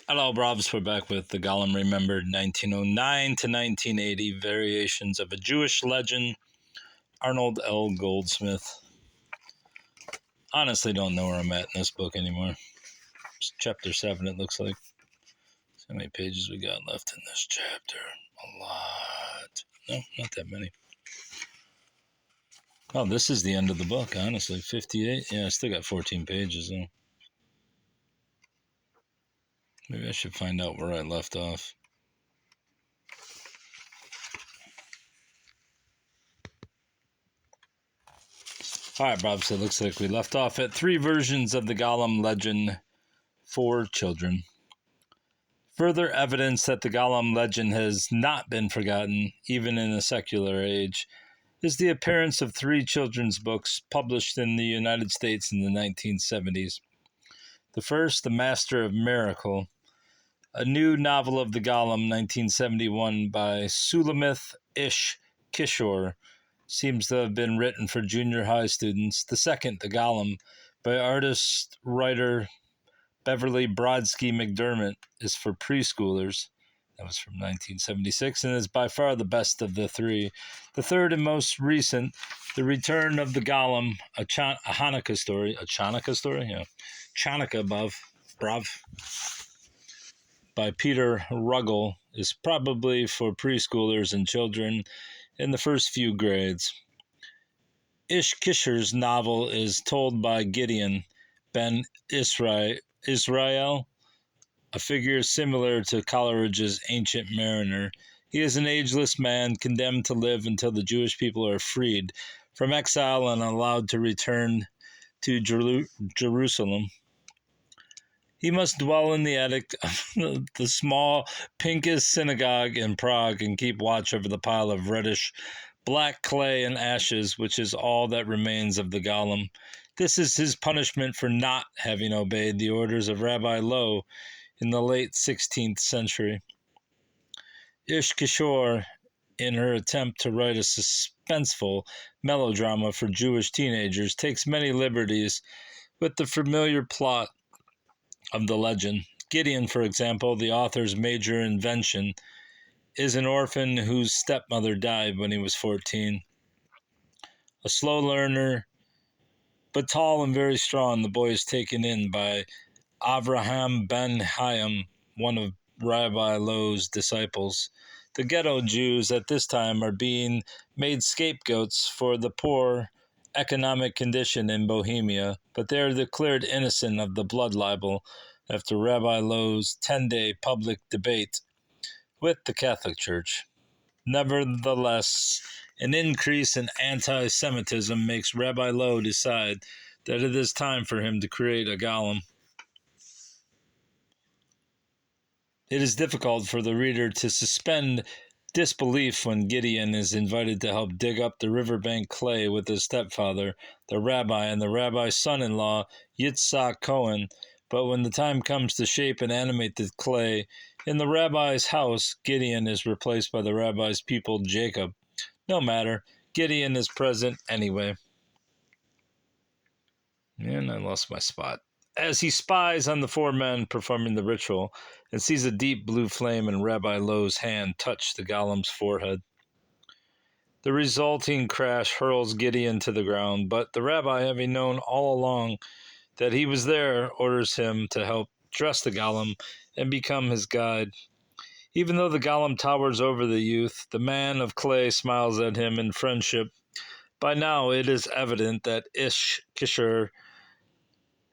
Hello, Brobs. We're back with the Golem Remembered 1909 to 1980 Variations of a Jewish Legend, Arnold L. Goldsmith. Honestly, don't know where I'm at in this book anymore. It's chapter 7, it looks like. So how many pages we got left in this chapter? A lot. No, not that many. Oh, this is the end of the book, honestly. 58? Yeah, I still got 14 pages, though. Maybe I should find out where I left off. Alright, Bob, so it looks like we left off at 3 versions of the Golem legend for children. Further evidence that the Golem legend has not been forgotten, even in a secular age, is the appearance of 3 children's books published in the United States in the 1970s. The first, The Master of Miracle, a new novel of the Golem, 1971, by Sulamith Ish Kishore, seems to have been written for junior high students. The second, The Golem, by artist-writer Beverly Brodsky McDermott, is for preschoolers. That was from 1976 and is by far the best of the 3. The third and most recent, The Return of the Golem, a Hanukkah story. A Chanukah story? Yeah. Chanukah, Brav. By Peter Ruggell, is probably for preschoolers and children in the first few grades. Ish Kishore's novel is told by Gideon Ben Israel, a figure similar to Coleridge's Ancient Mariner. He is an ageless man condemned to live until the Jewish people are freed from exile and allowed to return to Jerusalem. He must dwell in the attic of the small, pinkish synagogue in Prague and keep watch over the pile of reddish black clay and ashes, which is all that remains of the Golem. This is his punishment for not having obeyed the orders of Rabbi Lowe in the late 16th century. Ish Kishore, in her attempt to write a suspenseful melodrama for Jewish teenagers, takes many liberties with the familiar plot of the legend. Gideon, for example, the author's major invention, is an orphan whose stepmother died when he was 14. A slow learner, but tall and very strong, the boy is taken in by Avraham ben Hayam, one of Rabbi Lowe's disciples. The ghetto Jews at this time are being made scapegoats for the poor economic condition in Bohemia, but they are declared innocent of the blood libel after Rabbi Lowe's 10-day public debate with the Catholic Church. Nevertheless, an increase in anti-Semitism makes Rabbi Lowe decide that it is time for him to create a golem. It is difficult for the reader to suspend disbelief when Gideon is invited to help dig up the riverbank clay with his stepfather, the rabbi, and the rabbi's son-in-law, Yitzhak Cohen. But when the time comes to shape and animate the clay in the rabbi's house, Gideon is replaced by the rabbi's pupil, Jacob. No matter, Gideon is present anyway. And I lost my spot. As he spies on the 4 men performing the ritual and sees a deep blue flame in Rabbi Lowe's hand touch the golem's forehead. The resulting crash hurls Gideon to the ground, but the rabbi, having known all along that he was there, orders him to help dress the golem and become his guide. Even though the golem towers over the youth, the man of clay smiles at him in friendship. By now it is evident that Ish Kishore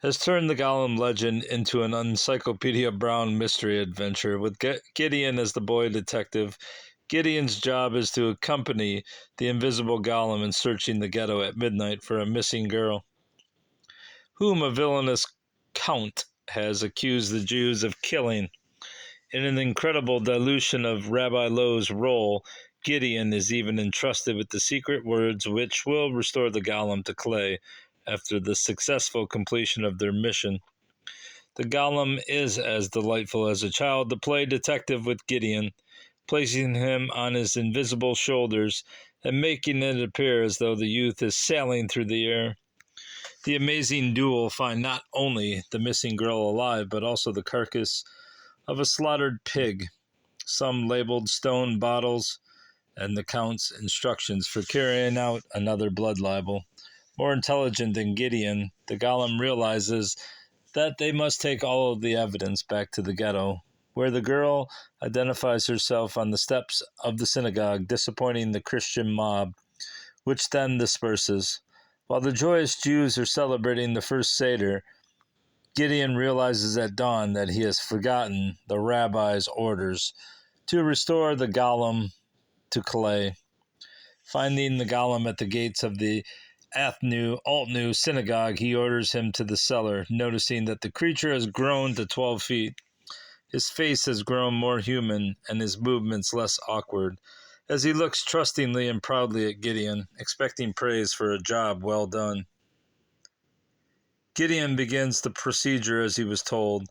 has turned the Golem legend into an Encyclopedia Brown mystery adventure. With Gideon as the boy detective, Gideon's job is to accompany the invisible Golem in searching the ghetto at midnight for a missing girl, whom a villainous count has accused the Jews of killing. In an incredible dilution of Rabbi Lowe's role, Gideon is even entrusted with the secret words which will restore the Golem to clay after the successful completion of their mission. The Golem is as delightful as a child to play detective with Gideon, placing him on his invisible shoulders and making it appear as though the youth is sailing through the air. The amazing duo find not only the missing girl alive, but also the carcass of a slaughtered pig, some labeled stone bottles, and the Count's instructions for carrying out another blood libel. More intelligent than Gideon, the Golem realizes that they must take all of the evidence back to the ghetto, where the girl identifies herself on the steps of the synagogue, disappointing the Christian mob, which then disperses. While the joyous Jews are celebrating the first Seder, Gideon realizes at dawn that he has forgotten the rabbi's orders to restore the Golem to clay. Finding the Golem at the gates of the Altnu synagogue, he orders him to the cellar, noticing that the creature has grown to 12 feet. His face has grown more human and his movements less awkward, as he looks trustingly and proudly at Gideon, expecting praise for a job well done. Gideon begins the procedure as he was told,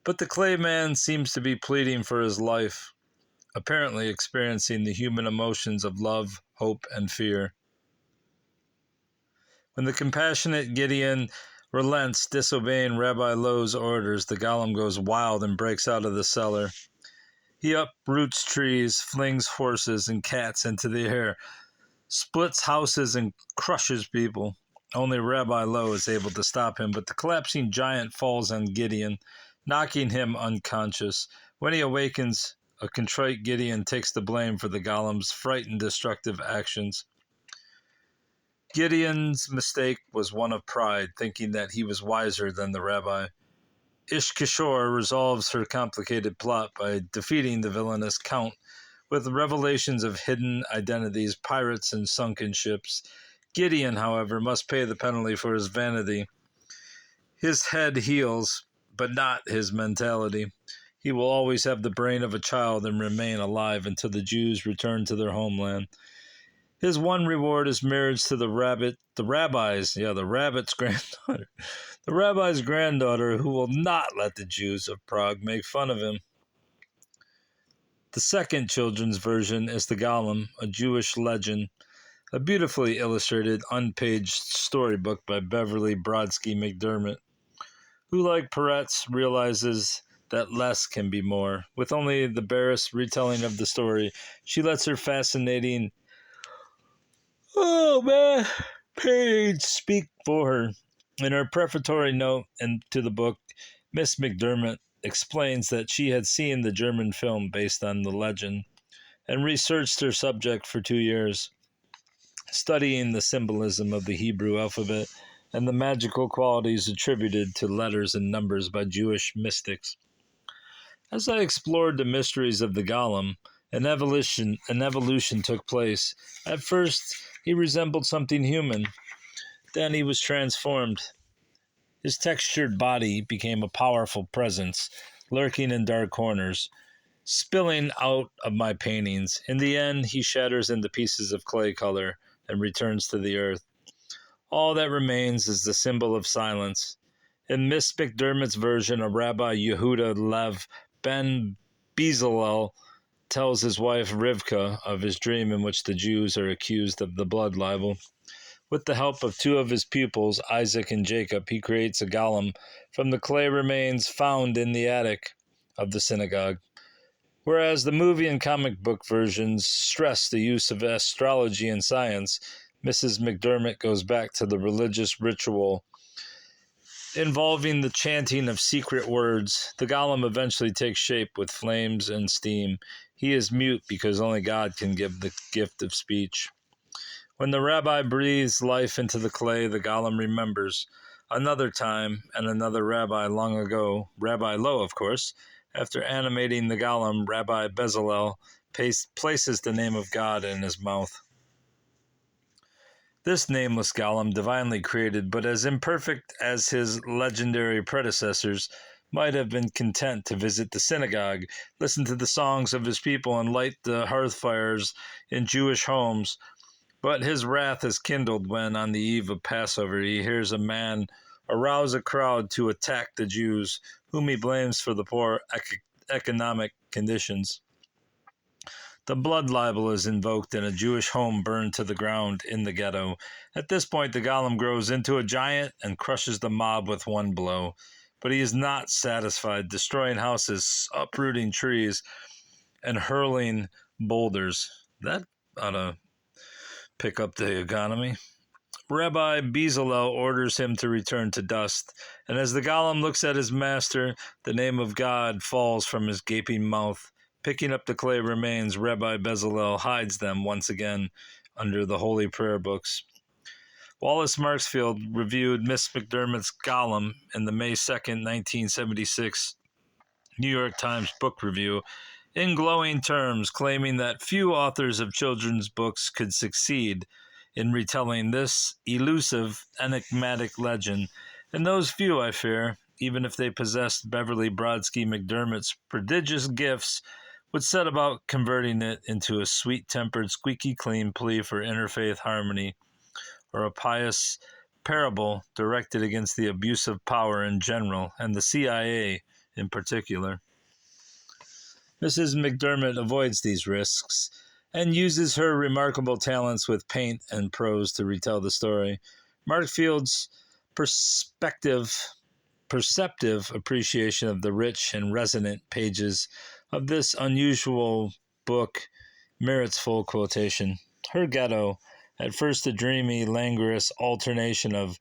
but the clay man seems to be pleading for his life, apparently experiencing the human emotions of love, hope, and fear. When the compassionate Gideon relents, disobeying Rabbi Lowe's orders, the Golem goes wild and breaks out of the cellar. He uproots trees, flings horses and cats into the air, splits houses, and crushes people. Only Rabbi Lowe is able to stop him, but the collapsing giant falls on Gideon, knocking him unconscious. When he awakens, a contrite Gideon takes the blame for the Golem's frightened, destructive actions. Gideon's mistake was one of pride, thinking that he was wiser than the rabbi. Ishkishor resolves her complicated plot by defeating the villainous Count with revelations of hidden identities, pirates, and sunken ships. Gideon, however, must pay the penalty for his vanity. His head heals, but not his mentality. He will always have the brain of a child and remain alive until the Jews return to their homeland. His one reward is marriage to the rabbit's granddaughter. The rabbi's granddaughter, who will not let the Jews of Prague make fun of him. The second children's version is The Golem, a Jewish legend, a beautifully illustrated, unpaged storybook by Beverly Brodsky McDermott, who, like Peretz, realizes that less can be more. With only the barest retelling of the story, she lets her fascinating page speak for her. In her prefatory note to the book, Miss McDermott explains that she had seen the German film based on the legend and researched her subject for 2 years, studying the symbolism of the Hebrew alphabet and the magical qualities attributed to letters and numbers by Jewish mystics. As I explored the mysteries of the Golem, an evolution took place. At first, he resembled something human. Then he was transformed. His textured body became a powerful presence, lurking in dark corners, spilling out of my paintings. In the end, he shatters into pieces of clay color and returns to the earth. All that remains is the symbol of silence. In Miss McDermott's version, a Rabbi Yehuda Lev ben Bezalel tells his wife Rivka of his dream in which the Jews are accused of the blood libel. With the help of 2 of his pupils, Isaac and Jacob, he creates a golem from the clay remains found in the attic of the synagogue. Whereas the movie and comic book versions stress the use of astrology and science, Mrs. McDermott goes back to the religious ritual involving the chanting of secret words. The golem eventually takes shape with flames and steam. He is mute because only God can give the gift of speech. When the rabbi breathes life into the clay, the golem remembers. Another time, and another rabbi long ago, Rabbi Lowe, of course, after animating the golem, Rabbi Bezalel places the name of God in his mouth. This nameless golem, divinely created, but as imperfect as his legendary predecessors, might have been content to visit the synagogue, listen to the songs of his people, and light the hearth fires in Jewish homes. But his wrath is kindled when, on the eve of Passover, he hears a man arouse a crowd to attack the Jews, whom he blames for the poor economic conditions. The blood libel is invoked and a Jewish home burned to the ground in the ghetto. At this point, the golem grows into a giant and crushes the mob with one blow. But he is not satisfied, destroying houses, uprooting trees, and hurling boulders. That ought to pick up the economy. Rabbi Bezalel orders him to return to dust, and as the golem looks at his master, the name of God falls from his gaping mouth. Picking up the clay remains, Rabbi Bezalel hides them once again under the holy prayer books. Wallace Marksfield reviewed Miss McDermott's Golem in the May 2nd, 1976 New York Times Book Review in glowing terms, claiming that few authors of children's books could succeed in retelling this elusive, enigmatic legend, and those few, I fear, even if they possessed Beverly Brodsky McDermott's prodigious gifts, would set about converting it into a sweet-tempered, squeaky-clean plea for interfaith harmony, or a pious parable directed against the abuse of power in general, and the CIA in particular. Mrs. McDermott avoids these risks and uses her remarkable talents with paint and prose to retell the story. Markfield's perceptive appreciation of the rich and resonant pages of this unusual book merits full quotation. Her ghetto, at first a dreamy, languorous alternation of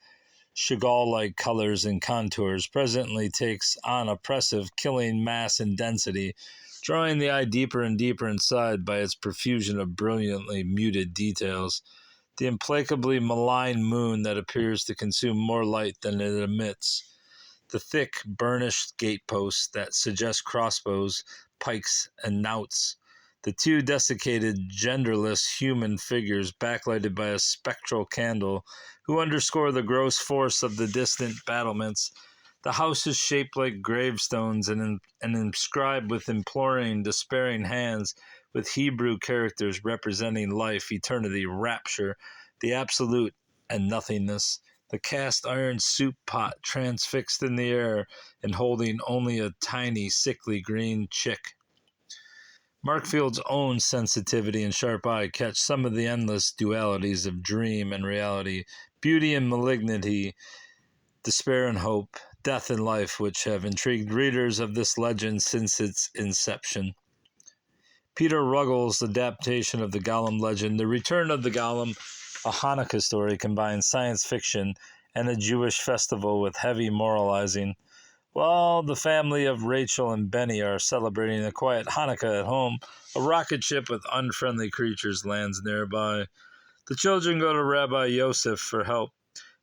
Chagall-like colors and contours, presently takes on oppressive, killing mass and density, drawing the eye deeper and deeper inside by its profusion of brilliantly muted details. The implacably malign moon that appears to consume more light than it emits. The thick, burnished gateposts that suggest crossbows, pikes, and knouts. The two desiccated, genderless human figures backlighted by a spectral candle who underscore the gross force of the distant battlements. The house is shaped like gravestones and inscribed with imploring, despairing hands with Hebrew characters representing life, eternity, rapture, the absolute, and nothingness. The cast iron soup pot transfixed in the air and holding only a tiny, sickly green chick. Markfield's own sensitivity and sharp eye catch some of the endless dualities of dream and reality, beauty and malignity, despair and hope, death and life, which have intrigued readers of this legend since its inception. Peter Ruggles' adaptation of the Golem legend, The Return of the Golem, a Hanukkah story, combines science fiction and a Jewish festival with heavy moralizing. While the family of Rachel and Benny are celebrating a quiet Hanukkah at home, a rocket ship with unfriendly creatures lands nearby. The children go to Rabbi Yosef for help.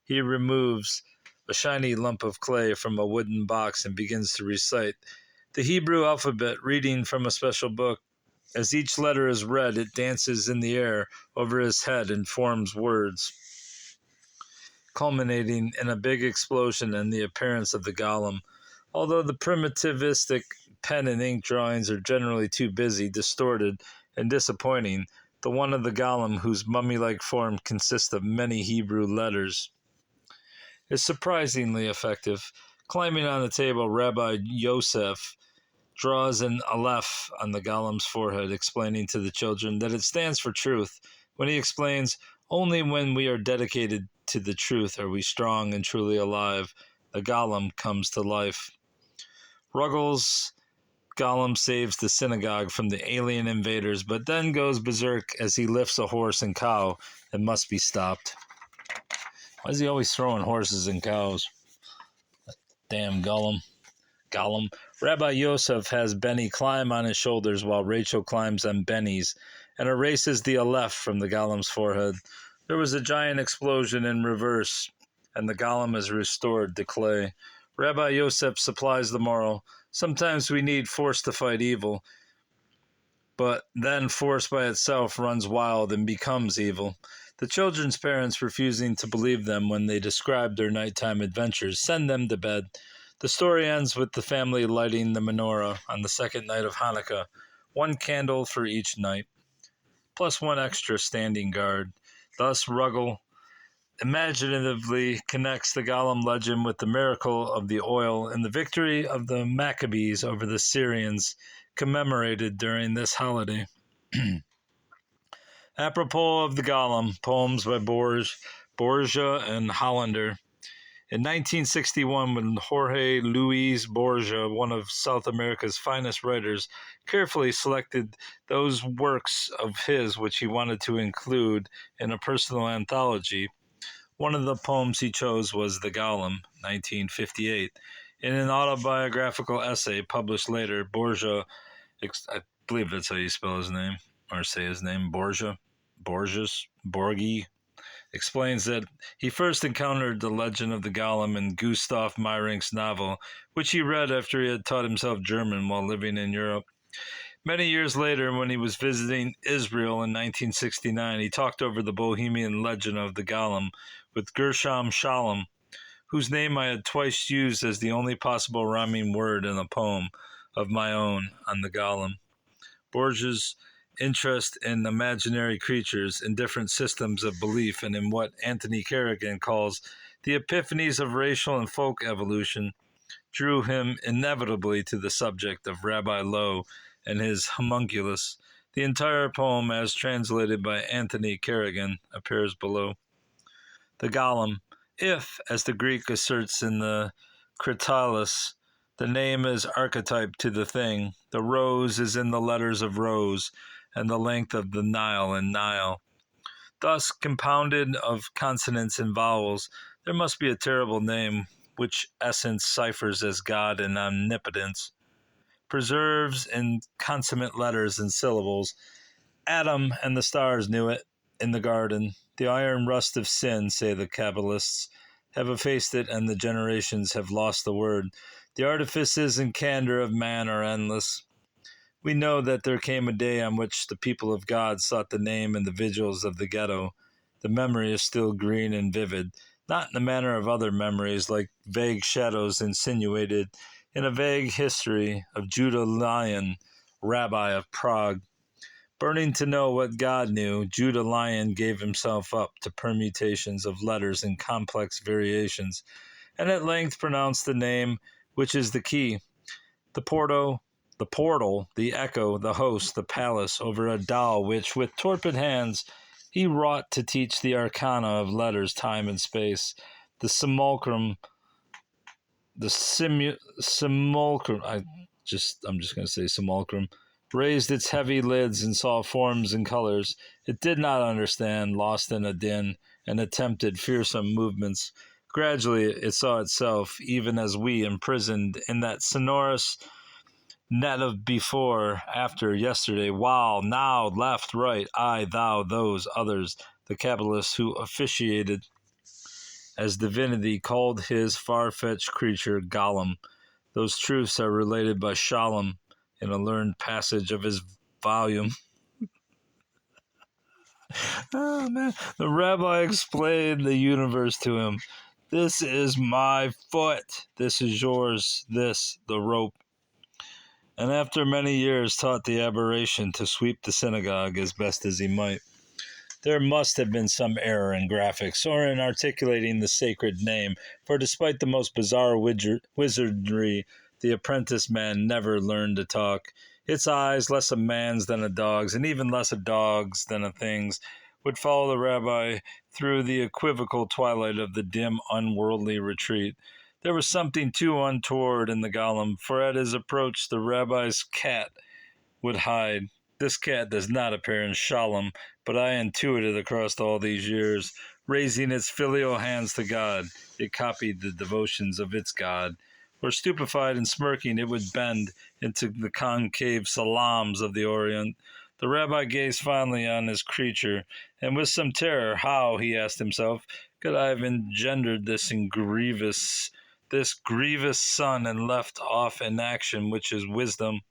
He removes a shiny lump of clay from a wooden box and begins to recite the Hebrew alphabet, reading from a special book. As each letter is read, it dances in the air over his head and forms words, culminating in a big explosion and the appearance of the golem. Although the primitivistic pen and ink drawings are generally too busy, distorted, and disappointing, the one of the golem, whose mummy-like form consists of many Hebrew letters, is surprisingly effective. Climbing on the table, Rabbi Yosef draws an aleph on the golem's forehead, explaining to the children that it stands for truth. When he explains, only when we are dedicated to the truth are we strong and truly alive, the golem comes to life. Ruggles' golem saves the synagogue from the alien invaders, but then goes berserk as he lifts a horse and cow and must be stopped. Why is he always throwing horses and cows? Damn Golem. Rabbi Yosef has Benny climb on his shoulders while Rachel climbs on Benny's and erases the aleph from the golem's forehead. There was a giant explosion in reverse, and the golem is restored to clay. Rabbi Yosef supplies the moral. Sometimes we need force to fight evil, but then force by itself runs wild and becomes evil. The children's parents, refusing to believe them when they describe their nighttime adventures, send them to bed. The story ends with the family lighting the menorah on the second night of Hanukkah, one candle for each night, plus one extra standing guard. Thus, Ruggles imaginatively connects the Golem legend with the miracle of the oil and the victory of the Maccabees over the Syrians, commemorated during this holiday. Apropos of the Golem, poems by Borgia and Hollander. In 1961, when Jorge Luis Borgia, one of South America's finest writers, carefully selected those works of his which he wanted to include in a personal anthology, one of the poems he chose was The Golem, 1958. In an autobiographical essay published later, Borgia, I believe that's how you spell his name, or say his name, Borgi, explains that he first encountered the legend of the Golem in Gustav Meyrink's novel, which he read after he had taught himself German while living in Europe. Many years later, when he was visiting Israel in 1969, he talked over the Bohemian legend of the Golem with Gershom Scholem, whose name I had twice used as the only possible rhyming word in a poem of my own on the Golem. Borges' interest in imaginary creatures, in different systems of belief, and in what Anthony Kerrigan calls the epiphanies of racial and folk evolution, drew him inevitably to the subject of Rabbi Lowe and his homunculus. The entire poem, as translated by Anthony Kerrigan, appears below. The Golem. If, as the Greek asserts in the Critylus, the name is archetype to the thing, the rose is in the letters of rose, and the length of the Nile in Nile. Thus, compounded of consonants and vowels, there must be a terrible name which essence ciphers as God and omnipotence, preserves in consummate letters and syllables. Adam and the stars knew it in the garden. The iron rust of sin, say the Kabbalists, have effaced it, and the generations have lost the word. The artifices and candor of man are endless. We know that there came a day on which the people of God sought the name in the vigils of the ghetto. The memory is still green and vivid, not in the manner of other memories, like vague shadows insinuated in a vague history of Judah Lyon, rabbi of Prague. Burning to know what God knew, Judah Lyon gave himself up to permutations of letters and complex variations, and at length pronounced the name which is the key, the portal, the echo, the host, the palace, over a doll which, with torpid hands, he wrought to teach the arcana of letters, time, and space. The simulacrum, I'm just going to say simulacrum, raised its heavy lids and saw forms and colors. It did not understand, lost in a din, and attempted fearsome movements. Gradually it saw itself, even as we, imprisoned in that sonorous net of before, after, yesterday, while, now, left, right, I, thou, those, others, the Kabbalists who officiated as divinity called his far-fetched creature Golem. Those truths are related by Scholem in a learned passage of his volume. Oh, man. The rabbi explained the universe to him. This is my foot. This is yours. This, the rope. And after many years taught the aberration to sweep the synagogue as best as he might. There must have been some error in graphics or in articulating the sacred name, for despite the most bizarre wizardry, the apprentice man never learned to talk. Its eyes, less a man's than a dog's, and even less a dog's than a thing's, would follow the rabbi through the equivocal twilight of the dim, unworldly retreat. There was something too untoward in the Golem, for at his approach the rabbi's cat would hide. This cat does not appear in Shalom, but I intuited across all these years. Raising its filial hands to God, it copied the devotions of its God. Or stupefied and smirking, it would bend into the concave salams of the Orient. The rabbi gazed fondly on his creature, and with some terror, how, he asked himself, could I have engendered this grievous son and left off in action which is wisdom?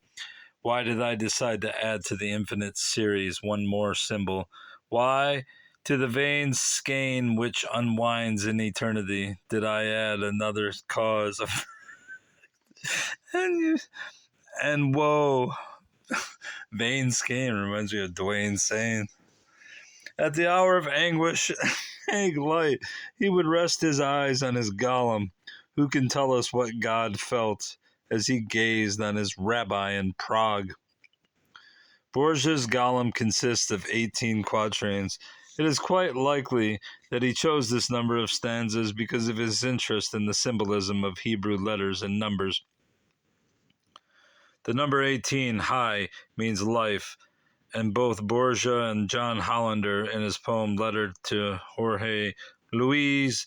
Why did I decide to add to the infinite series one more symbol? Why, to the vain skein which unwinds in eternity, did I add another cause of and woe? Vain skein reminds me of Dwayne saying, at the hour of anguish and light, he would rest his eyes on his Golem. Who can tell us what God felt as he gazed on his rabbi in Prague? Borgia's Golem consists of 18 quatrains. It is quite likely that he chose this number of stanzas because of his interest in the symbolism of Hebrew letters and numbers. The number 18, high, means life, and both Borgia and John Hollander, in his poem Letter to Jorge Luis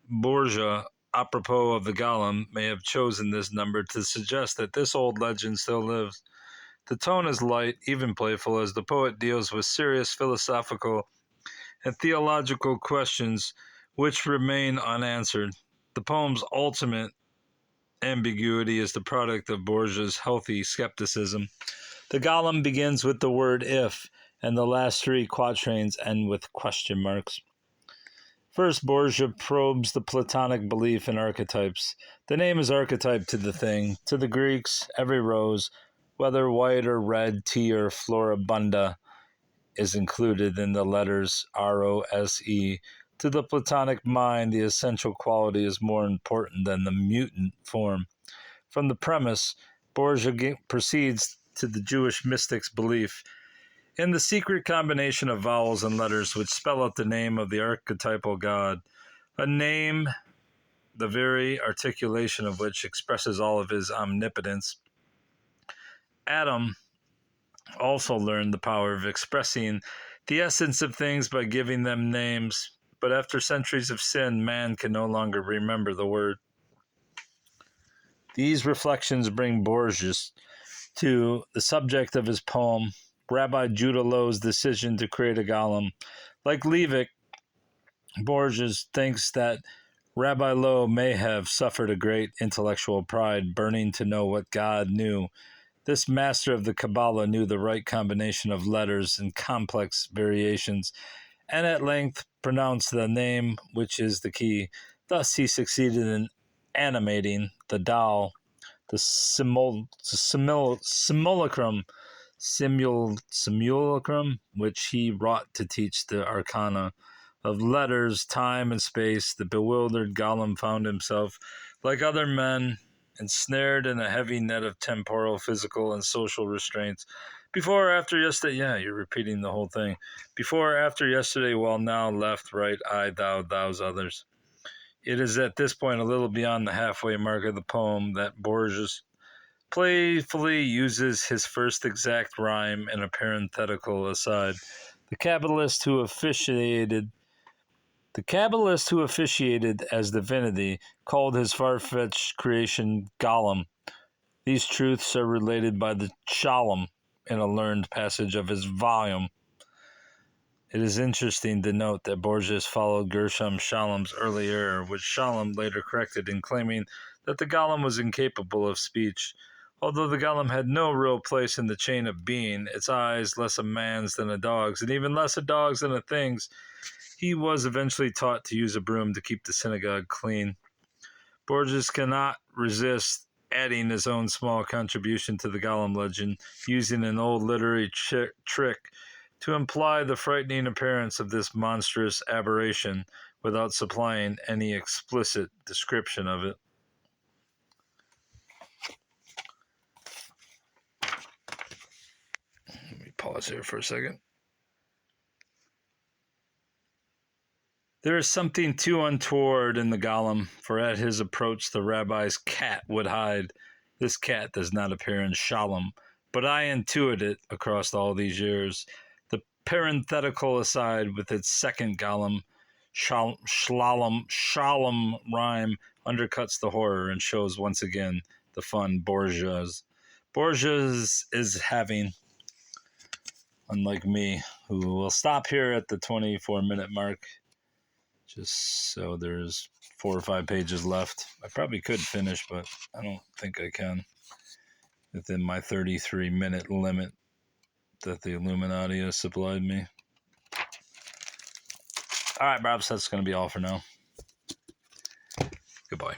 Borgia, apropos of the Golem, may have chosen this number to suggest that this old legend still lives. The tone is light, even playful, as the poet deals with serious philosophical and theological questions which remain unanswered. The poem's ultimate ambiguity is the product of Borgia's healthy skepticism. The Golem begins with the word if, and the last three quatrains end with question marks. First, Borgia probes the Platonic belief in archetypes. The name is archetype to the thing. To the Greeks, every rose, whether white or red, tea or floribunda, is included in the letters R-O-S-E. To the Platonic mind, the essential quality is more important than the mutant form. From the premise, Borgia proceeds to the Jewish mystics' belief in the secret combination of vowels and letters which spell out the name of the archetypal god, a name, the very articulation of which expresses all of his omnipotence. Adam also learned the power of expressing the essence of things by giving them names, but after centuries of sin, man can no longer remember the word. These reflections bring Borgia to the subject of his poem, Rabbi Judah Lowe's decision to create a golem. Like Levick, Borges thinks that Rabbi Lowe may have suffered a great intellectual pride, burning to know what God knew. This master of the Kabbalah knew the right combination of letters and complex variations, and at length pronounced the name which is the key. Thus he succeeded in animating the doll, the simulacrum, which he wrought to teach the arcana of letters, time, and space. The bewildered Golem found himself, like other men, ensnared in a heavy net of temporal, physical, and social restraints. Before or after yesterday, you're repeating the whole thing. Before or after yesterday, well, now, left, right, I, thou, thous, others. It is at this point, a little beyond the halfway mark of the poem, that Borges playfully uses his first exact rhyme and a parenthetical aside. The Kabbalist who officiated as divinity called his far-fetched creation Golem. These truths are related by the Shalom in a learned passage of his volume. It is interesting to note that Borges followed Gershom Shalom's early error, which Shalom later corrected in claiming that the Golem was incapable of speech. Although the Golem had no real place in the chain of being, its eyes less a man's than a dog's, and even less a dog's than a thing's, he was eventually taught to use a broom to keep the synagogue clean. Borges cannot resist adding his own small contribution to the Golem legend, using an old literary trick to imply the frightening appearance of this monstrous aberration without supplying any explicit description of it. Let me pause here for a second. There is something too untoward in the Golem, for at his approach the rabbi's cat would hide. This cat does not appear in Shalom, but I intuit it across all these years. The parenthetical aside with its second Golem, Shalom rhyme, undercuts the horror and shows once again the fun Borgia's is having, unlike me, who will stop here at the 24-minute mark. Just so there's 4 or 5 pages left. I probably could finish, but I don't think I can within my 33-minute limit that the Illuminati has supplied me. All right, Bobs, that's going to be all for now. Goodbye.